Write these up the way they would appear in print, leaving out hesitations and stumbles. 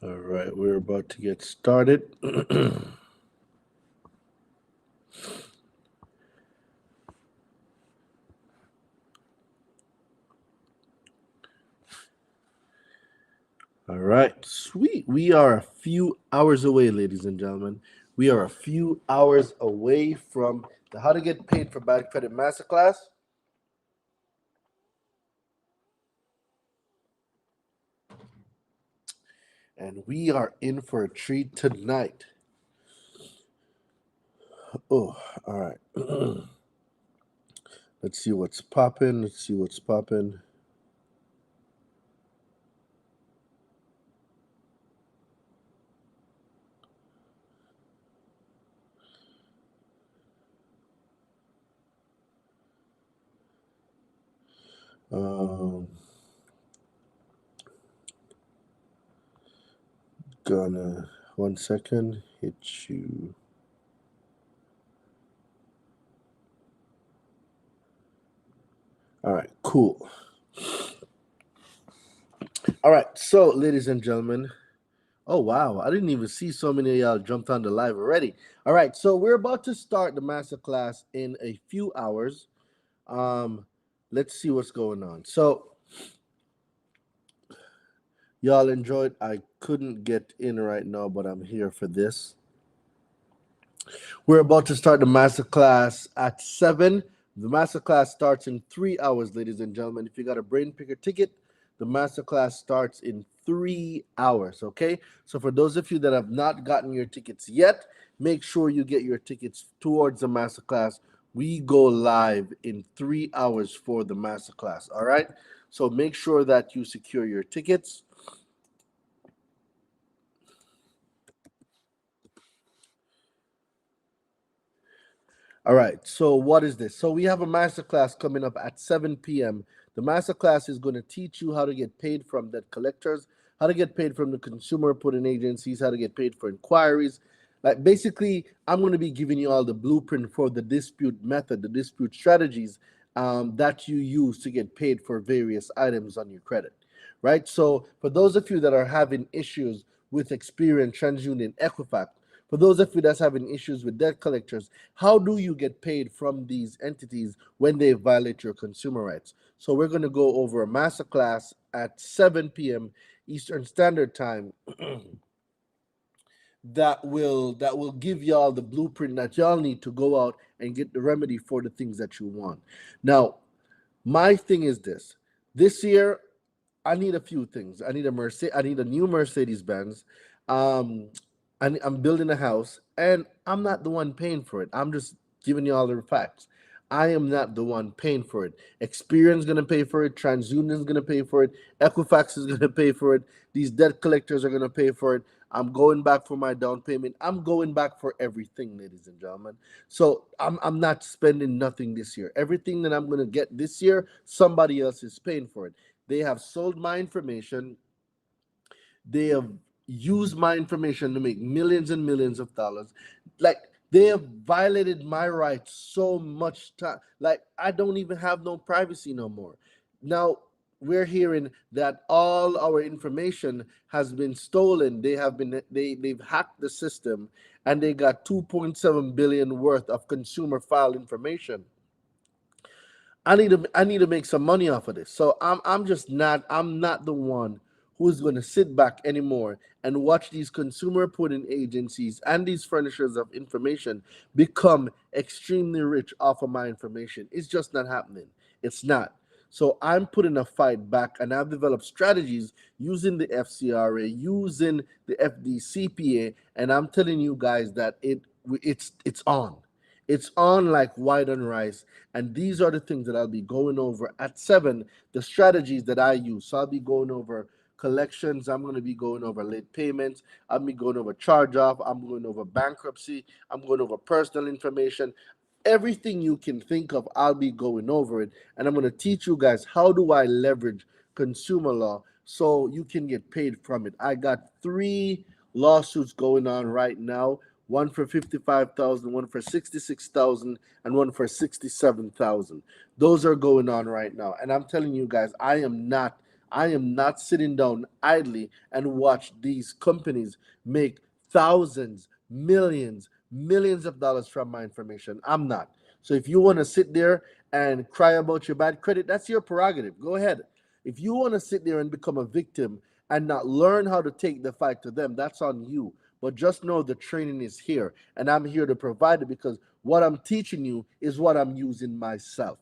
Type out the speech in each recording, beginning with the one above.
All right, we're about to get started. All right, sweet. We are a few hours away, ladies and gentlemen. We are a few hours away from the How to Get Paid for Bad Credit Masterclass. And we are in for a treat tonight. Oh, all right. Let's see what's popping. Let's see what's popping. Um, gonna 1 second hit you. All right, cool. All right, so ladies and gentlemen, oh wow, I didn't even see so many of y'all jumped on the live already. All right, so we're about to start the masterclass in a few hours. Um, let's see what's going on. So y'all enjoyed. I couldn't get in right now, but I'm here for this. We're about to start the masterclass at 7. The masterclass starts in 3 hours, ladies and gentlemen. If you got a brain picker ticket, the masterclass starts in 3 hours. Okay. So for those of you that have not gotten your tickets yet, make sure you get your tickets towards the masterclass. We go live in 3 hours for the masterclass. All right. So make sure that you secure your tickets. All right. So what is this? So we have a masterclass coming up at 7 p.m. The masterclass is going to teach you how to get paid from debt collectors, how to get paid from the consumer reporting agencies, how to get paid for inquiries. Like basically, I'm going to be giving you all the blueprint for the dispute method, the dispute strategies that you use to get paid for various items on your credit. Right. So for those of you that are having issues with Experian, TransUnion, Equifax, for those of you that's having issues with debt collectors, how do you get paid from these entities when they violate your consumer rights? So we're going to go over a masterclass at 7 p.m. Eastern Standard Time that will give y'all the blueprint that y'all need to go out and get the remedy for the things that you want. Now, my thing is this. This year, I need a few things. I need a new Mercedes Benz. Um, I'm building a house, and I'm not the one paying for it. I'm just giving you all the facts. I am not the one paying for it. Experian is gonna pay for it. TransUnion is gonna pay for it. Equifax is gonna pay for it. These debt collectors are gonna pay for it. I'm going back for my down payment. I'm going back for everything, ladies and gentlemen. So I'm not spending nothing this year. Everything that I'm gonna get this year, somebody else is paying for it. They have sold my information. They have used my information to make millions and millions of dollars. Like they have violated my rights so much time. Like I don't even have no privacy no more. Now we're hearing that all our information has been stolen. They've hacked the system and they got 2.7 billion worth of consumer file information. I need to make some money off of this. So I'm not the one who's going to sit back anymore and watch these consumer reporting agencies and these furnishers of information become extremely rich off of my information. It's just not happening. It's not. So I'm putting a fight back, and I've developed strategies using the FCRA, using the FDCPA, and I'm telling you guys that it's on. It's on like white on rice. And these are the things that I'll be going over at 7, the strategies that I use. So I'll be going over collections. I'm going to be going over late payments. I'll be going over charge off. I'm going over bankruptcy. I'm going over personal information. Everything you can think of, I'll be going over it. And I'm going to teach you guys how do I leverage consumer law so you can get paid from it. I got 3 lawsuits going on right now, one for 55,000, one for 66,000, and one for 67,000. Those are going on right now, and I'm telling you guys, I am not sitting down idly and watch these companies make thousands, millions, millions of dollars from my information. I'm not. So if you want to sit there and cry about your bad credit, that's your prerogative. Go ahead. If you want to sit there and become a victim and not learn how to take the fight to them, that's on you. But just know the training is here, and I'm here to provide it because what I'm teaching you is what I'm using myself.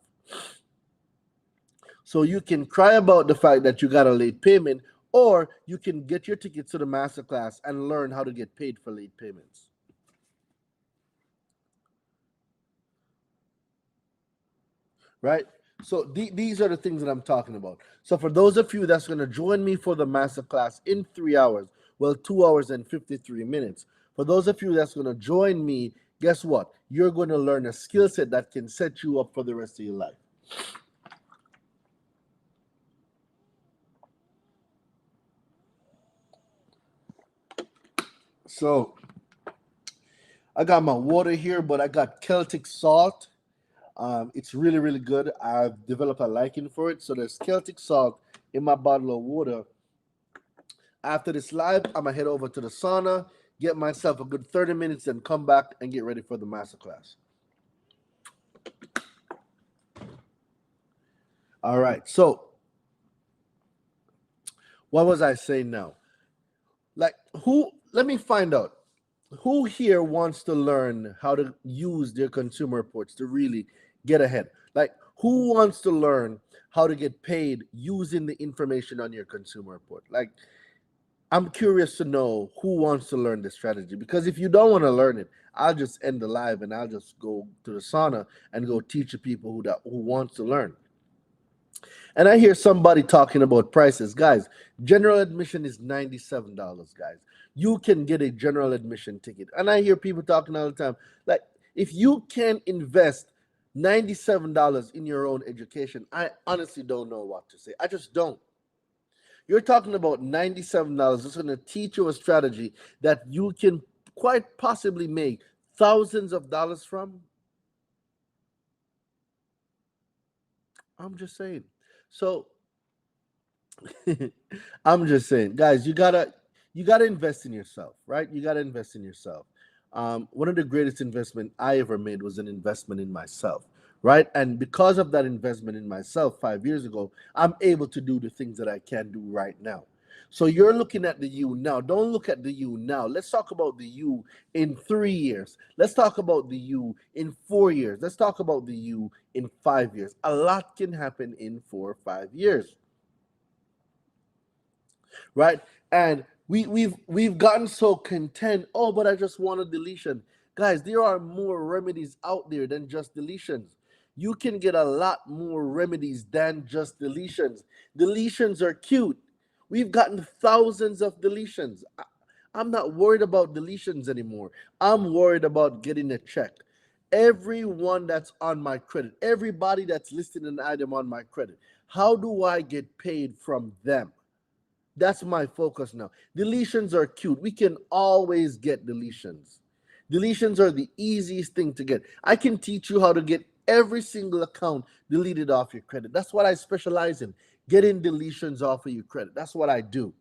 So you can cry about the fact that you got a late payment, or you can get your tickets to the masterclass and learn how to get paid for late payments. Right? So these are the things that I'm talking about. So for those of you that's going to join me for the masterclass in 3 hours, well, 2 hours and 53 minutes. For those of you that's going to join me, guess what? You're going to learn a skill set that can set you up for the rest of your life. So I got my water here, but I got Celtic salt. It's really, really good. I've developed a liking for it. So there's Celtic salt in my bottle of water. After this live, I'm going to head over to the sauna, get myself a good 30 minutes, and come back and get ready for the masterclass. All right. So what was I saying now? Like, let me find out. Who here wants to learn how to use their consumer reports to really get ahead? Like, who wants to learn how to get paid using the information on your consumer report? Like, I'm curious to know who wants to learn this strategy, because if you don't want to learn it, I'll just end the live and I'll just go to the sauna and go teach the people who wants to learn. And I hear somebody talking about prices. Guys, general admission is $97, guys. You can get a general admission ticket. And I hear people talking all the time. Like, if you can invest $97 in your own education, I honestly don't know what to say. I just don't. You're talking about $97 that's going to teach you a strategy that you can quite possibly make thousands of dollars from. I'm just saying. So I'm just saying, guys, you gotta invest in yourself, right? You gotta invest in yourself. One of the greatest investment I ever made was an investment in myself, right? And because of that investment in myself 5 years ago, I'm able to do the things that I can do right now. So you're looking at the you now. Don't look at the you now. Let's talk about the you in 3 years. Let's talk about the you in 4 years. Let's talk about the you in 5 years. A lot can happen in 4 or 5 years, right? And we've gotten so content. Oh, but I just want a deletion. Guys, there are more remedies out there than just deletions. You can get a lot more remedies than just deletions. Deletions are cute. We've gotten thousands of deletions. I'm not worried about deletions anymore. I'm worried about getting a check. Everyone that's on my credit, everybody that's listed an item on my credit, how do I get paid from them? That's my focus now. Deletions are cute. We can always get deletions. Deletions are the easiest thing to get. I can teach you how to get every single account deleted off your credit. That's what I specialize in, getting deletions off of your credit. That's what I do.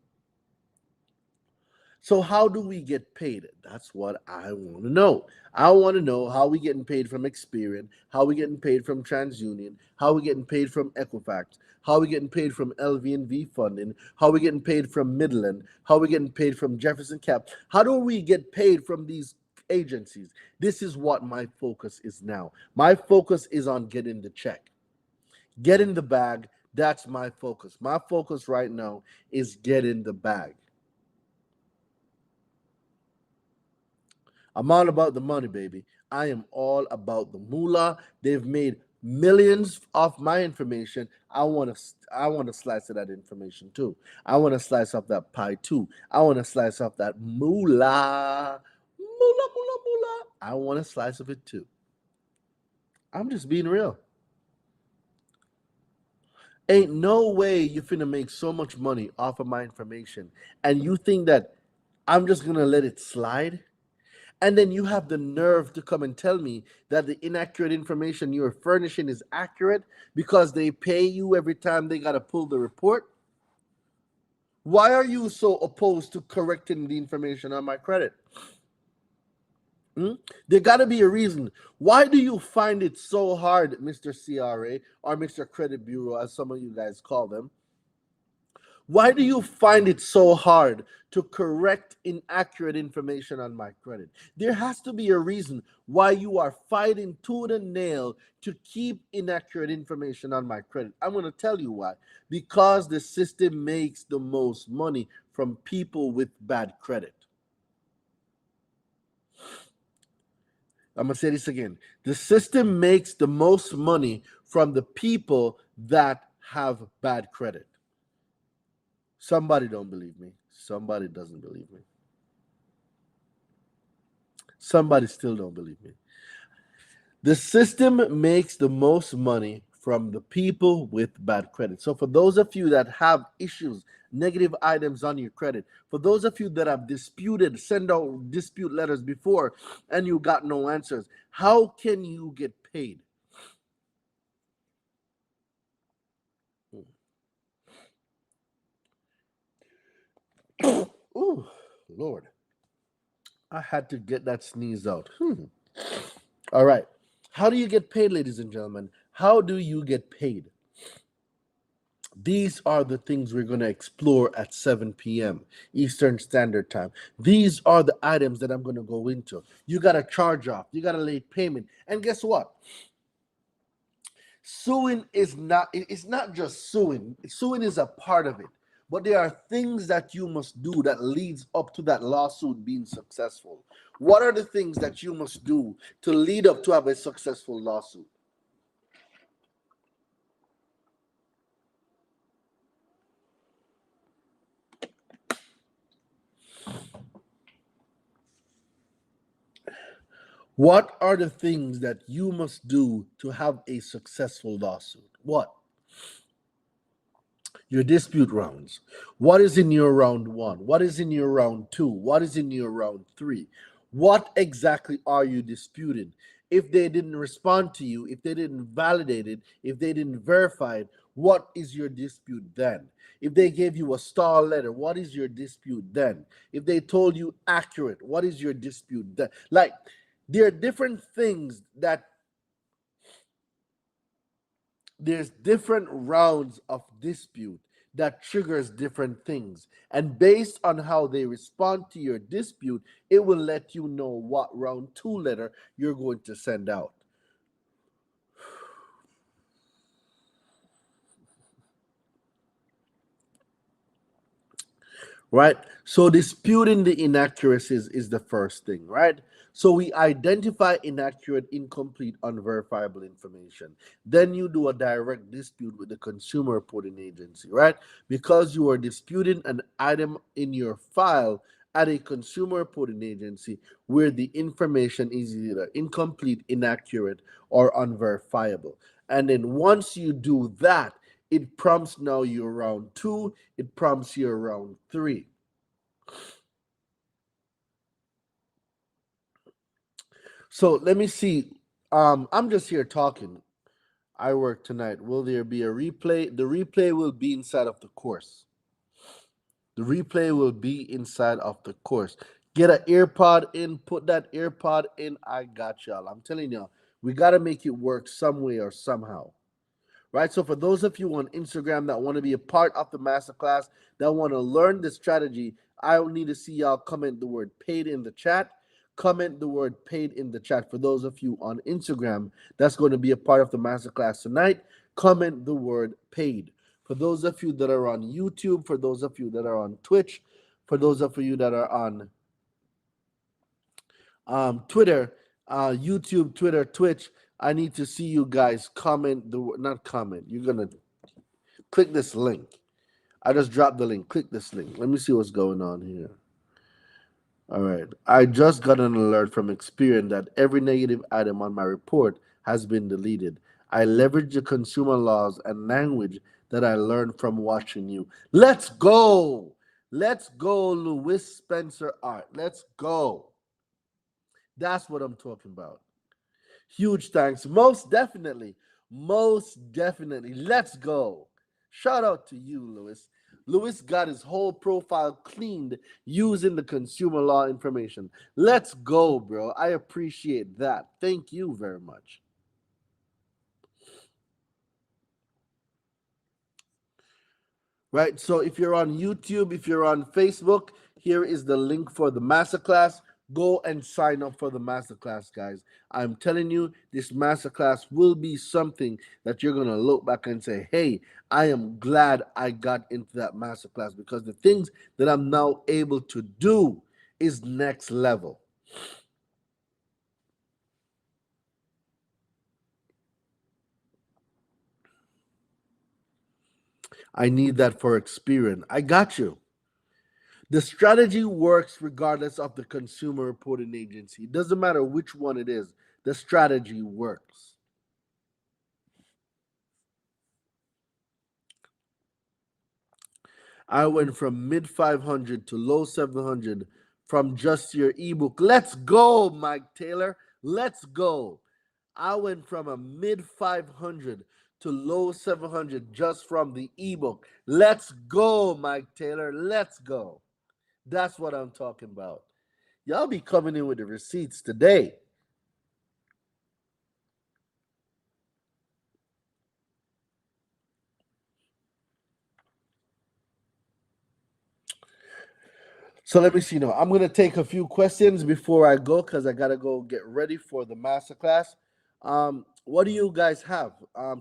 So how do we get paid? That's what I want to know. I want to know how we getting paid from Experian, how we getting paid from TransUnion, how we getting paid from Equifax, how we getting paid from LV&V funding, how we getting paid from Midland, how we getting paid from Jefferson Cap. How do we get paid from these agencies? This is what my focus is now. My focus is on getting the check, getting the bag. That's my focus. My focus right now is getting the bag. I'm all about the money, baby. I am all about the moolah. They've made millions off my information. I want to slice of that information too. I want to slice off that pie too. I want to slice off that moolah. Moolah, moolah, moolah. I want a slice of it too. I'm just being real. Ain't no way you finna make so much money off of my information and you think that I'm just gonna let it slide? And then you have the nerve to come and tell me that the inaccurate information you're furnishing is accurate because they pay you every time they got to pull the report. Why are you so opposed to correcting the information on my credit? Hmm? There got to be a reason. Why do you find it so hard, Mr. CRA or Mr. Credit Bureau, as some of you guys call them? Why do you find it so hard to correct inaccurate information on my credit? There has to be a reason why you are fighting tooth and nail to keep inaccurate information on my credit. I'm going to tell you why. Because the system makes the most money from people with bad credit. I'm going to say this again. The system makes the most money from the people that have bad credit. Somebody don't believe me. Somebody doesn't believe me. Somebody still don't believe me. The system makes the most money from the people with bad credit. So for those of you that have issues, negative items on your credit, for those of you that have disputed, send out dispute letters before and you got no answers, how can you get paid? Ooh, Lord. I had to get that sneeze out. All right. How do you get paid, ladies and gentlemen? How do you get paid? These are the things we're going to explore at 7 p.m. Eastern Standard Time. These are the items that I'm going to go into. You got a charge off, you got a late payment. And guess what? Suing is not, it's not just suing. Suing is a part of it. But there are things that you must do that leads up to that lawsuit being successful. What are the things that you must do to lead up to have a successful lawsuit? What are the things that you must do to have a successful lawsuit? What? Your dispute rounds. What is in your round one? What is in your round two? What is in your round three? What exactly are you disputing? If they didn't respond to you, if they didn't validate it, if they didn't verify it, what is your dispute then? If they gave you a star letter, what is your dispute then? If they told you accurate, what is your dispute then? Like, there are different things that there's different rounds of dispute that triggers different things, and based on how they respond to your dispute, it will let you know what round two letter you're going to send out. Right? So disputing the inaccuracies is the first thing, right? So we identify inaccurate, incomplete, unverifiable information. Then you do a direct dispute with the consumer reporting agency, right? Because you are disputing an item in your file at a consumer reporting agency where the information is either incomplete, inaccurate, or unverifiable. And then once you do that, it prompts now your round two, it prompts your round three. So let me see. I'm just here talking. I work tonight. Will there be a replay? The replay will be inside of the course. The replay will be inside of the course. Get an earpod in, put that earpod in. I got y'all. I'm telling y'all, we got to make it work some way or somehow. Right? So for those of you on Instagram that want to be a part of the masterclass, that want to learn the strategy, I will need to see y'all comment the word paid in the chat. Comment the word paid in the chat. For those of you on Instagram that's going to be a part of the masterclass tonight, comment the word paid. For those of you that are on YouTube, for those of you that are on Twitch, for those of you that are on Twitter, YouTube, Twitter, Twitch, I need to see you guys comment the not comment. You're gonna click this link. I just dropped the link. Click this link. Let me see what's going on here. All right. I just got an alert from Experian that every negative item on my report has been deleted. I leverage the consumer laws and language that I learned from watching you. Let's go. Let's go, Louis Spencer Art. Let's go. That's what I'm talking about. Huge thanks. Most definitely. Most definitely. Let's go. Shout out to you, Louis. Lewis got his whole profile cleaned using the consumer law information. Let's go, bro. I appreciate that. Thank you very much. Right? So if you're on YouTube, if you're on Facebook, here is the link for the masterclass. Go and sign up for the masterclass, guys. I'm telling you, this masterclass will be something that you're going to look back and say, hey, I am glad I got into that masterclass because the things that I'm now able to do is next level. I need that for experience. I got you. The strategy works regardless of the consumer reporting agency. It doesn't matter which one it is, the strategy works. I went from mid 500 to low 700 from just your ebook. Let's go, Mike Taylor. Let's go. I went from a mid 500 to low 700 just from the ebook. Let's go, Mike Taylor. Let's go. That's what I'm talking about. Y'all be coming in with the receipts today. So let me see now. I'm going to take a few questions before I go because I got to go get ready for the masterclass. What do you guys have?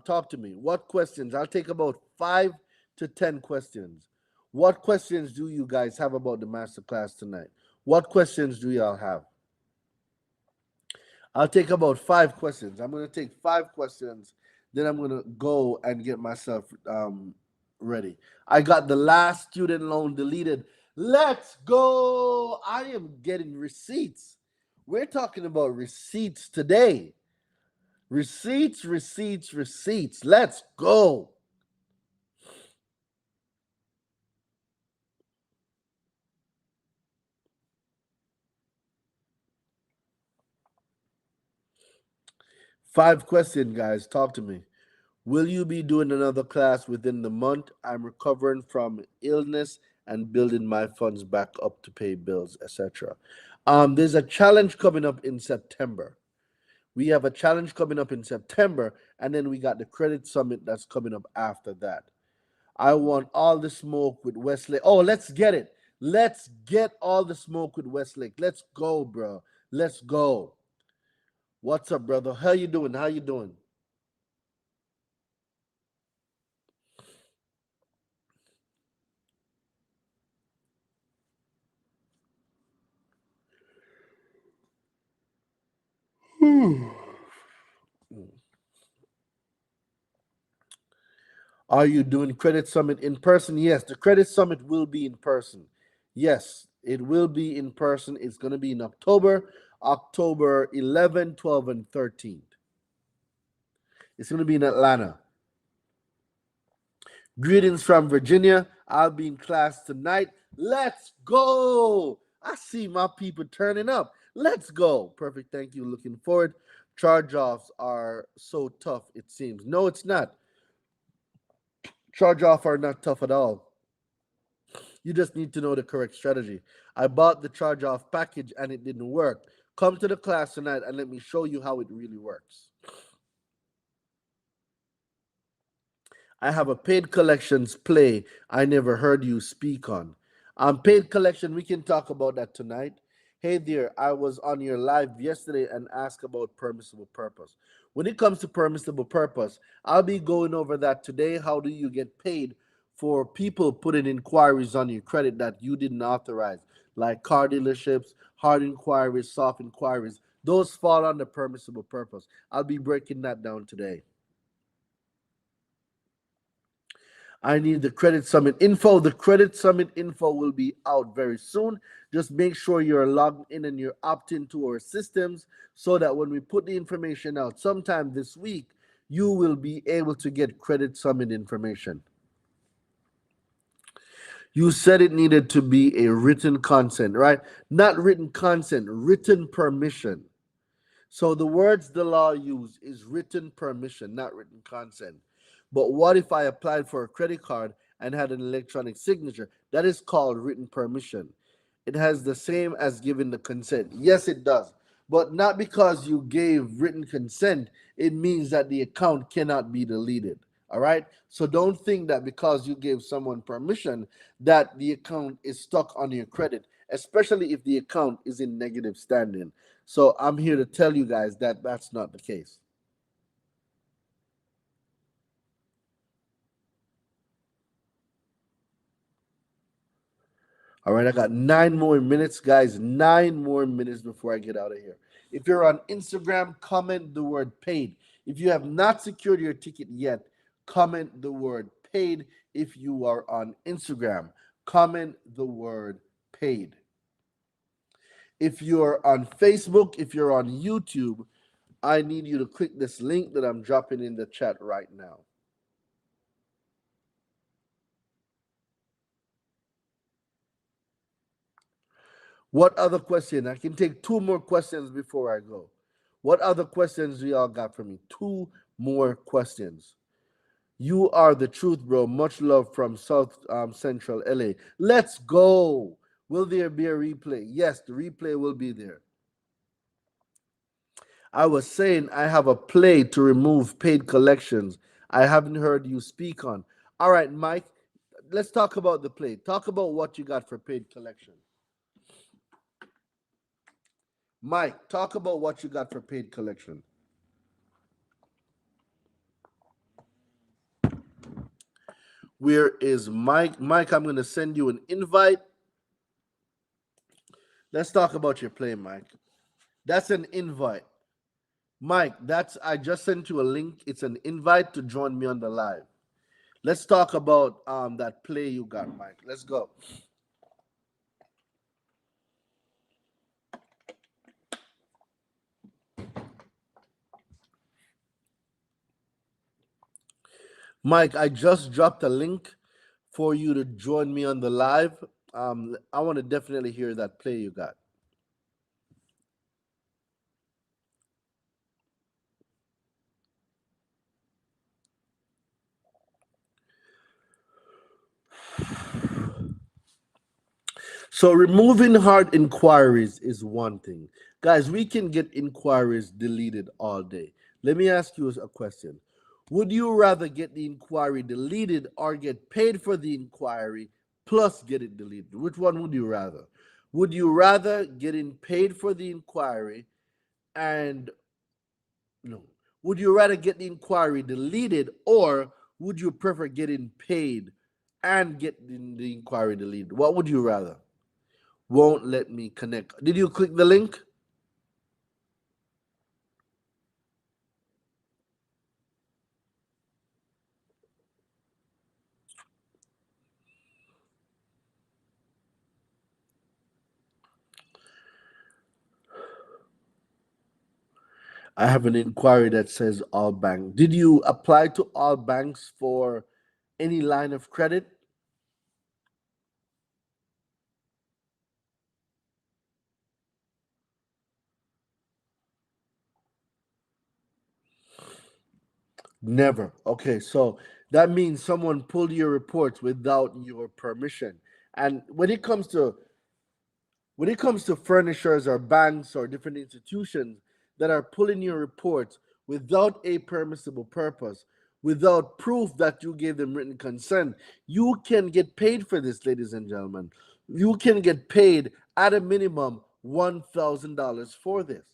Talk to me. What questions? I'll take about 5 to 10 questions. What questions do you guys have about the masterclass tonight? What questions do y'all have? I'll take about 5 questions. I'm going to take 5 questions. Then I'm going to go and get myself ready. I got the last student loan deleted. Let's go. I am getting receipts. We're talking about receipts today. Receipts, receipts, receipts. Let's go. Five question, guys. Talk to me. Will you be doing another class within the month? I'm recovering from illness and building my funds back up to pay bills, etc. There's a challenge coming up in September. We have a challenge coming up in September, and then we got the credit summit that's coming up after that. I want all the smoke with Westlake. Oh, let's get it. Let's get all the smoke with Westlake. Let's go, bro. Let's go. What's up, brother? How you doing? How you doing? Are you doing Credit Summit in person? Yes, the Credit Summit will be in person. Yes, it will be in person. It's going to be in October, October 11, 12, and 13th. It's going to be in Atlanta. Greetings from Virginia. I'll be in class tonight. Let's go. I see my people turning up. Let's go. Perfect. Thank you. Looking forward. Charge offs are so tough, it seems. No, it's not. Charge off are not tough at all. You just need to know the correct strategy. I bought the charge off package and it didn't work. Come to the class tonight and let me show you how it really works. I have a paid collections play I never heard you speak on. Paid collection, we can talk about that tonight. Hey there, I was on your live yesterday and asked about permissible purpose. When it comes to permissible purpose, I'll be going over that today. How do you get paid for people putting inquiries on your credit that you didn't authorize, like car dealerships, hard inquiries, soft inquiries? Those fall under permissible purpose. I'll be breaking that down today. I need the Credit Summit info. The Credit Summit info will be out very soon. Just make sure you're logged in and you're opt into our systems so that when we put the information out sometime this week, you will be able to get Credit Summit information. You said it needed to be a written consent, right? Not written consent, written permission. So the words the law use is written permission, not written consent. But what if I applied for a credit card and had an electronic signature. That is called written permission. It has the same as giving the consent. Yes, it does. But not because you gave written consent, it means that the account cannot be deleted. All right? So don't think that because you gave someone permission that the account is stuck on your credit, especially if the account is in negative standing. So I'm here to tell you guys that that's not the case. All right, I got 9 more minutes, guys. 9 more minutes before I get out of here. If you're on Instagram, comment the word paid. If you have not secured your ticket yet, comment the word paid. If you are on Instagram, comment the word paid. If you're on Facebook, if you're on YouTube, I need you to click this link that I'm dropping in the chat right now. What other question? I can take two more questions before I go. What other questions do y'all got for me? Two more questions. You are the truth, bro. Much love from South Central LA. Let's go. Will there be a replay? Yes, the replay will be there. I was saying I have a play to remove paid collections. I haven't heard you speak on. All right, Mike, let's talk about the play. Talk about what you got for paid collection. Mike, talk about what you got for paid collection. Where is Mike? Mike, I'm going to send you an invite. Let's talk about your play, Mike. That's an invite. Mike, that's I just sent you a link. It's an invite to join me on the live. Let's talk about that play you got, Mike. Let's go. Mike, I just dropped a link for you to join me on the live. I want to definitely hear that play you got. So removing hard inquiries is one thing. Guys, we can get inquiries deleted all day. Let me ask you a question. Would you rather get the inquiry deleted or get paid for the inquiry plus get it deleted? Which one would you rather? Would you rather getting paid for the inquiry and no? Would you rather get the inquiry deleted or would you prefer getting paid and getting the inquiry deleted? What would you rather? Won't let me connect. Did you click the link? I have an inquiry that says all bank. Did you apply to all banks for any line of credit? Never. Okay, so that means someone pulled your reports without your permission. And when it comes to furnishers or banks or different institutions that are pulling your reports without a permissible purpose, without proof that you gave them written consent, you can get paid for this, ladies and gentlemen. You can get paid at a minimum $1,000 for this.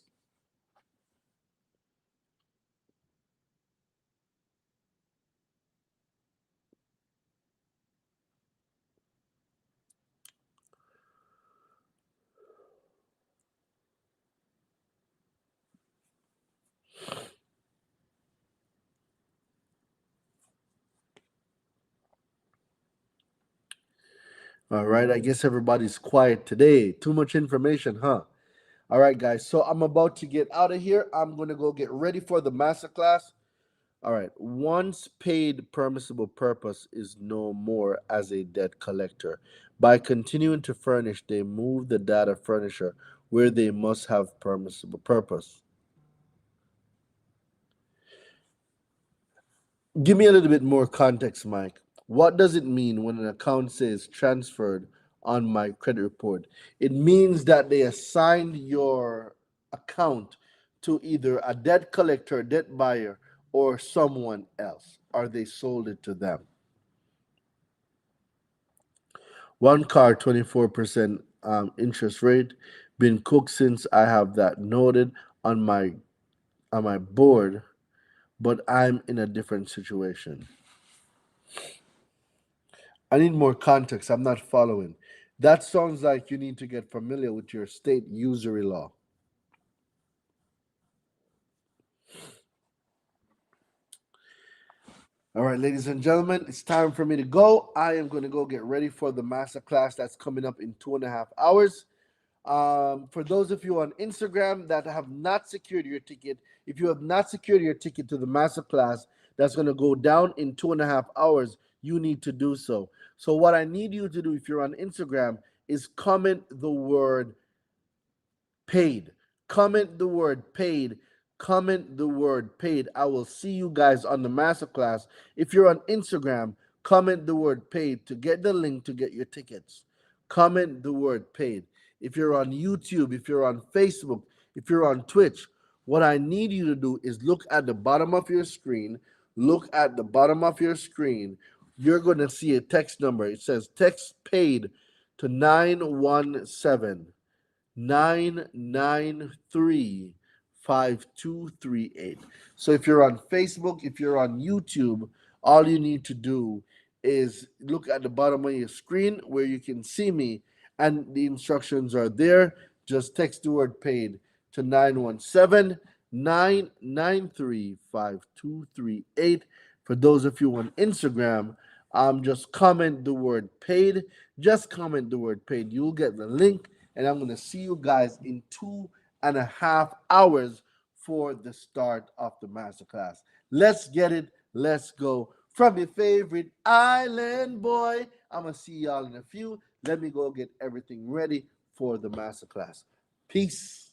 All right, I guess everybody's quiet today. Too much information, huh? All right, guys. So I'm about to get out of here. I'm going to go get ready for the masterclass. All right. Once paid permissible purpose is no more as a debt collector. By continuing to furnish, they move the data furnisher where they must have permissible purpose. Give me a little bit more context, Mike. What does it mean when an account says transferred on my credit report? It means that they assigned your account to either a debt collector, debt buyer, or someone else, or they sold it to them. One car, 24% interest rate. Been cooked since I have that noted on my board, but I'm in a different situation. I need more context. I'm not following. That sounds like you need to get familiar with your state usury law. All right, ladies and gentlemen, it's time for me to go. I am going to go get ready for the master class that's coming up in 2.5 hours. For those of you on Instagram that have not secured your ticket, if you have not secured your ticket to the masterclass that's going to go down in 2.5 hours, you need to do so. So, what I need you to do if you're on Instagram is comment the word paid. Comment the word paid. Comment the word paid. I will see you guys on the masterclass. If you're on Instagram, comment the word paid to get the link to get your tickets. Comment the word paid. If you're on YouTube, if you're on Facebook, if you're on Twitch, what I need you to do is look at the bottom of your screen. Look at the bottom of your screen. You're going to see a text number. It says text paid to 917-993-5238. So if you're on Facebook, if you're on YouTube, all you need to do is look at the bottom of your screen where you can see me, and the instructions are there. Just text the word paid to 917-993-5238. For those of you on Instagram, just comment the word paid. Just comment the word paid. You'll get the link, and I'm going to see you guys in 2.5 hours for the start of the masterclass. Let's get it. Let's go. From your favorite island boy, I'm going to see y'all in a few. Let me go get everything ready for the masterclass. Peace.